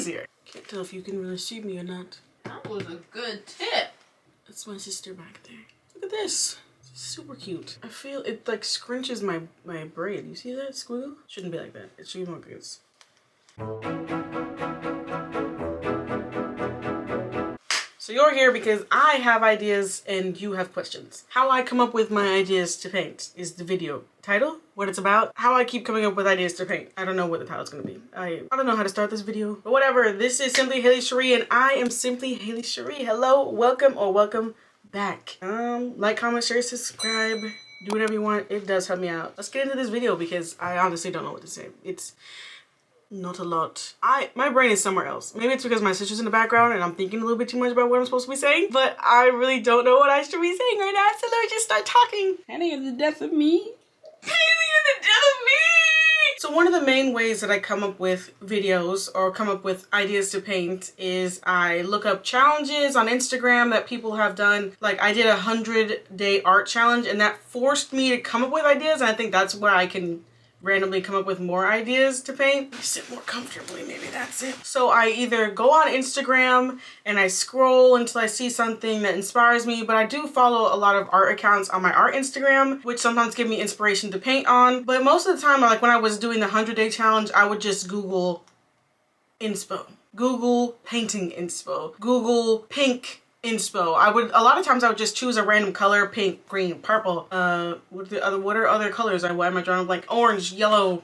easier. Can't tell if you can really see me or not. That was a good tip. That's my sister back there. Look at this. It's super cute. I feel it like scrunches my braid. You see that squiggle? Shouldn't be like that. It should be more good. So you're here because I have ideas and you have questions. How I come up with my ideas to paint is the video title, what it's about, how I keep coming up with ideas to paint. I don't know what the title's gonna be. I don't know how to start this video, but whatever. This is Simply Halie Cheri and I am Simply Halie Cheri. Hello, welcome or welcome back. Like, comment, share, subscribe, do whatever you want. It does help me out. Let's get into this video because I honestly don't know what to say. It's not a lot. My brain is somewhere else. Maybe it's because my sister's in the background and I'm thinking a little bit too much about what I'm supposed to be saying, but I really don't know what I should be saying right now, so let me just start talking. Halie is the death of me. Halie is the death of me! So one of the main ways that I come up with videos or come up with ideas to paint is I look up challenges on Instagram that people have done. Like I did a 100-day art challenge and that forced me to come up with ideas, and I think that's where I can randomly come up with more ideas to paint. Sit more comfortably, maybe that's it. So I either go on Instagram and I scroll until I see something that inspires me, but I do follow a lot of art accounts on my art Instagram, which sometimes give me inspiration to paint on. But most of the time, like when I was doing the 100-day challenge, I would just Google inspo, Google painting inspo, Google pink inspo. A lot of times I would just choose a random color, pink, green, purple. What are other colors? Why am I drawing like orange, yellow,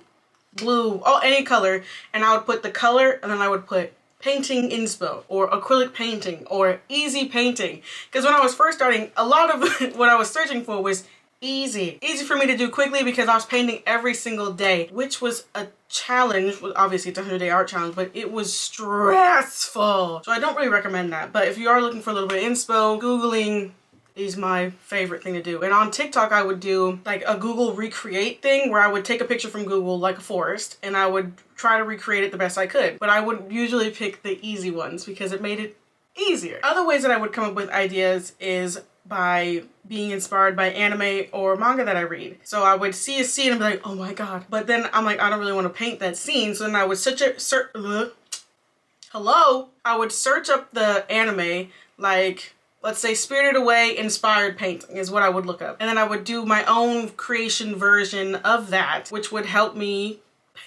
blue, any color, and I would put the color and then I would put painting inspo or acrylic painting or easy painting. Because when I was first starting, a lot of what I was searching for was easy for me to do quickly because I was painting every single day, which was a challenge. Obviously it's a 100-day art challenge, but it was stressful, so I don't really recommend that. But if you are looking for a little bit of inspo, googling is my favorite thing to do. And on TikTok I would do like a Google recreate thing where I would take a picture from Google like a forest and I would try to recreate it the best I could, but I would usually pick the easy ones because it made it easier. Other ways that I would come up with ideas is by being inspired by anime or manga that I read. So I would see a scene and be like, oh my god. But then I'm like, I don't really want to paint that scene. So then I would I would search up the anime, like, let's say Spirited Away inspired painting is what I would look up. And then I would do my own creation version of that, which would help me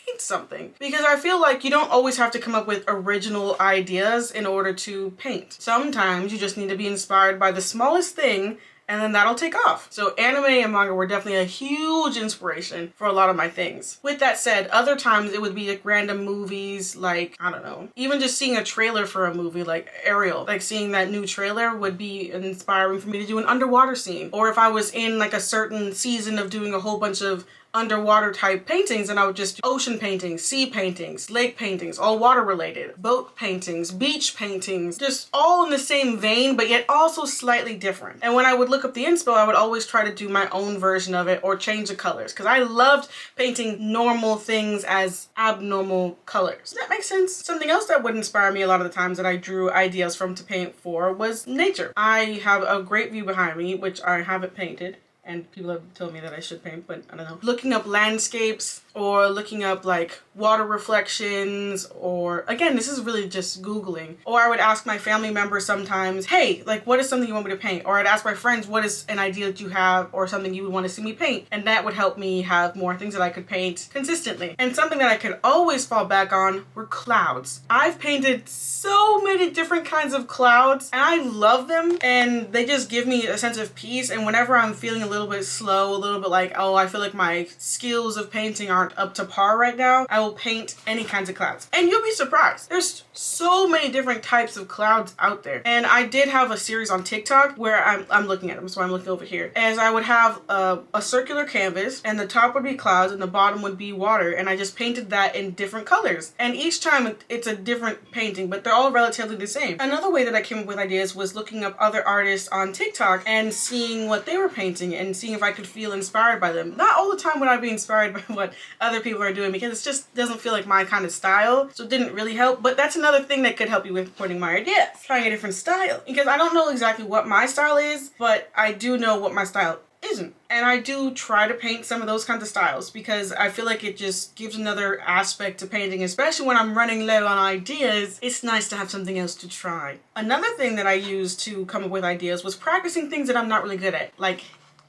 paint something. Because I feel like you don't always have to come up with original ideas in order to paint. Sometimes you just need to be inspired by the smallest thing and then that'll take off. So anime and manga were definitely a huge inspiration for a lot of my things. With that said, other times it would be like random movies, like, I don't know, even just seeing a trailer for a movie like Ariel, like seeing that new trailer would be inspiring for me to do an underwater scene. Or if I was in like a certain season of doing a whole bunch of underwater type paintings, and I would just do ocean paintings, sea paintings, lake paintings, all water related, boat paintings, beach paintings, just all in the same vein, but yet also slightly different. And when I would look up the inspo, I would always try to do my own version of it or change the colors because I loved painting normal things as abnormal colors. Does that make sense? Something else that would inspire me a lot of the times that I drew ideas from to paint for was nature. I have a great view behind me, which I haven't painted. And people have told me that I should paint, but I don't know. Looking up landscapes or looking up like water reflections, or again, this is really just Googling. Or I would ask my family members sometimes, hey, like what is something you want me to paint? Or I'd ask my friends, what is an idea that you have or something you would want to see me paint? And that would help me have more things that I could paint consistently. And something that I could always fall back on were clouds. I've painted so many different kinds of clouds and I love them, and they just give me a sense of peace. And whenever I'm feeling a little bit slow, a little bit like, oh, I feel like my skills of painting aren't up to par right now, I will paint any kinds of clouds. And you'll be surprised. There's so many different types of clouds out there. And I did have a series on TikTok where I'm looking at them, so I'm looking over here. As I would have a circular canvas and the top would be clouds and the bottom would be water, and I just painted that in different colors. And each time it's a different painting, but they're all relatively the same. Another way that I came up with ideas was looking up other artists on TikTok and seeing what they were painting and seeing if I could feel inspired by them. Not all the time would I be inspired by what other people are doing because it just doesn't feel like my kind of style, so it didn't really help. But that's another thing that could help you with putting my ideas. Trying a different style. Because I don't know exactly what my style is, but I do know what my style isn't. And I do try to paint some of those kinds of styles because I feel like it just gives another aspect to painting, especially when I'm running low on ideas. It's nice to have something else to try. Another thing that I used to come up with ideas was practicing things that I'm not really good at, like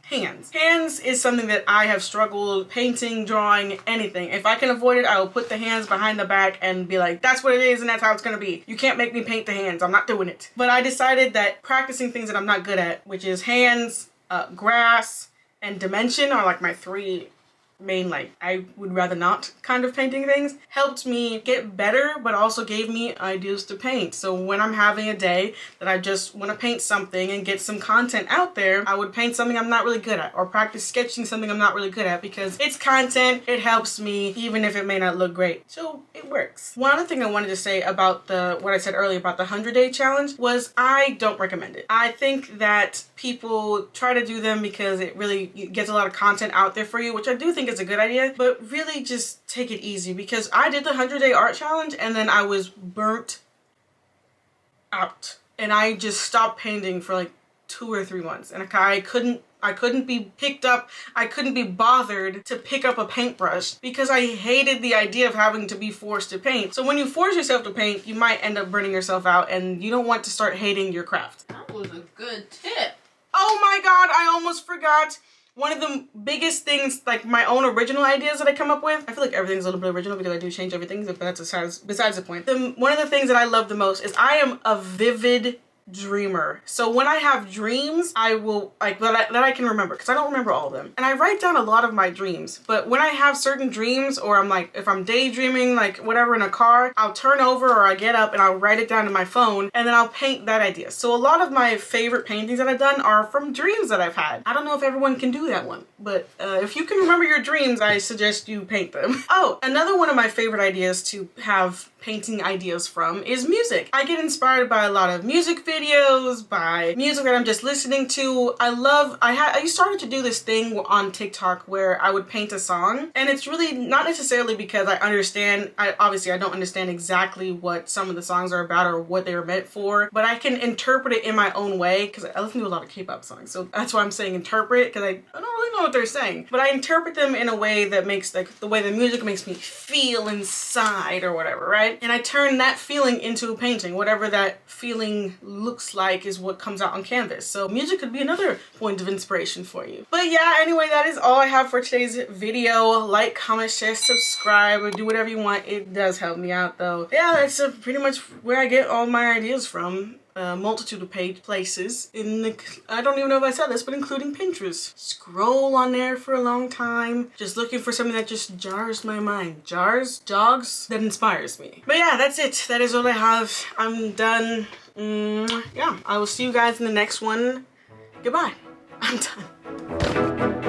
hands. Hands is something that I have struggled painting, drawing, anything. If I can avoid it, I will put the hands behind the back and be like, that's what it is and that's how it's gonna be. You can't make me paint the hands. I'm not doing it. But I decided that practicing things that I'm not good at, which is hands, grass, and dimension, are like my three main, like, I would rather not kind of painting things, helped me get better, but also gave me ideas to paint. So when I'm having a day that I just want to paint something and get some content out there, I would paint something I'm not really good at, or practice sketching something I'm not really good at, because it's content, it helps me, even if it may not look great. So it works. One other thing I wanted to say about what I said earlier about the 100-day challenge was I don't recommend it. I think that people try to do them because it really gets a lot of content out there for you, which I do think is a good idea, but really just take it easy, because I did the 100-day art challenge and then I was burnt out and I just stopped painting for like 2 or 3 months, and I couldn't be picked up, I couldn't be bothered to pick up a paintbrush because I hated the idea of having to be forced to paint. So when you force yourself to paint, you might end up burning yourself out, and you don't want to start hating your craft. That was a good tip. Oh my god, I almost forgot. One of the biggest things, like my own original ideas that I come up with, I feel like everything's a little bit original because I do change everything, but that's besides the point. One of the things that I love the most is I am a vivid dreamer. So when I have dreams, I will, like, that I can remember, because I don't remember all of them. And I write down a lot of my dreams, but when I have certain dreams, or I'm like, if I'm daydreaming, like whatever in a car, I'll turn over or I get up and I'll write it down in my phone, and then I'll paint that idea. So a lot of my favorite paintings that I've done are from dreams that I've had. I don't know if everyone can do that one, but if you can remember your dreams, I suggest you paint them. Oh, another one of my favorite ideas to have painting ideas from is music. I get inspired by a lot of music videos, by music that I'm just listening to. I started to do this thing on TikTok where I would paint a song, and it's really not necessarily because obviously I don't understand exactly what some of the songs are about or what they were meant for, but I can interpret it in my own way, because I listen to a lot of K-pop songs, so that's why I'm saying interpret, because I don't really know what they're saying, but I interpret them in a way that makes, like, the way the music makes me feel inside or whatever, right? And I turn that feeling into a painting. Whatever that feeling looks like is what comes out on canvas. So music could be another point of inspiration for you. But yeah, anyway, that is all I have for today's video. Like, comment, share, subscribe, or do whatever you want. It does help me out though. Yeah, that's pretty much where I get all my ideas from. A multitude of places I don't even know if I said this, but including Pinterest. Scroll on there for a long time, just looking for something that just jars my mind. Jogs, that inspires me. But yeah, that's it. That is all I have. I'm done. Yeah, I will see you guys in the next one. Goodbye. I'm done.